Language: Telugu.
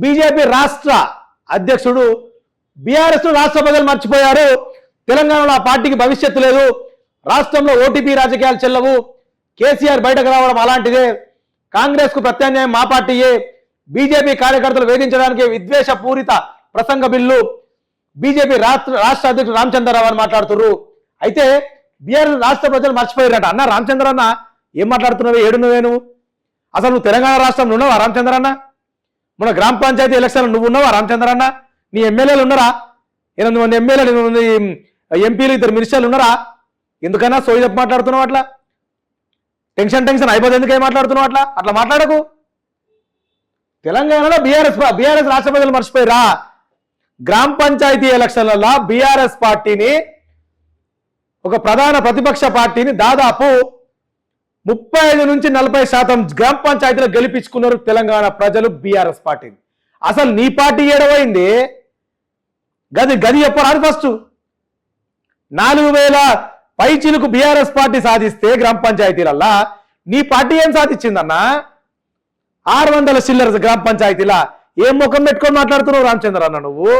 బీజేపీ రాష్ట్ర అధ్యక్షుడు బీఆర్ఎస్ రాష్ట్ర ప్రజలు మర్చిపోయారు. తెలంగాణలో ఆ పార్టీకి భవిష్యత్తు లేదు, రాష్ట్రంలో ఓటీపీ రాజకీయాలు చెల్లవు, కేసీఆర్ బయటకు రావడం అలాంటిదే, కాంగ్రెస్ కు ప్రత్యామ్నాయం మా పార్టీయే, బీజేపీ కార్యకర్తలు వేధించడానికి విద్వేషపూరిత ప్రసంగ బిల్లు, బీజేపీ రాష్ట్ర అధ్యక్షుడు రామచంద్రరావు అని మాట్లాడుతున్నారు. అయితే బీఆర్ఎస్ రాష్ట్ర ప్రజలు మర్చిపోయారట. అన్న రామచంద్ర అన్న ఏం మాట్లాడుతున్నావు, ఏడున్నవేను? అసలు నువ్వు తెలంగాణ రాష్ట్రంలో ఉన్నావా రామచంద్ర అన్న? మన గ్రామ పంచాయతీ ఎలక్షన్ నువ్వు ఉన్నావా రామచంద్ర అన్న? నీ ఎమ్మెల్యేలు ఉన్నారా? 800 మంది ఎమ్మెల్యేలు, 800 మంది ఎంపీలు, 2 మినిస్టర్లు ఉన్నారా? ఎందుకన్నా సోయి చెప్పి మాట్లాడుతున్నావు అట్లా? టెన్షన్ అయిపోతే ఎందుకు ఏం మాట్లాడుతున్నావు అట్లా? అట్లా మాట్లాడకు. తెలంగాణలో బీఆర్ఎస్ రాష్ట్ర ప్రజలు మర్చిపోయిరా? గ్రామ పంచాయతీ ఎలక్షన్లలో బీఆర్ఎస్ పార్టీని, ఒక ప్రధాన ప్రతిపక్ష పార్టీని దాదాపు 35 నుంచి 40% గ్రామ పంచాయతీలో గెలిపించుకున్నారు తెలంగాణ ప్రజలు బీఆర్ఎస్ పార్టీని. అసలు నీ పార్టీ ఏడవైంది? గది చెప్పరాదు. ఫస్ట్ 4000 పైచిలకు బీఆర్ఎస్ పార్టీ సాధిస్తే గ్రామ పంచాయతీలల్లా నీ పార్టీ ఏం సాధించిందన్నా? 600 చిల్లర గ్రామ పంచాయతీలా ఏం ముఖం పెట్టుకొని మాట్లాడుతున్నావు రామచంద్ర అన్న నువ్వు?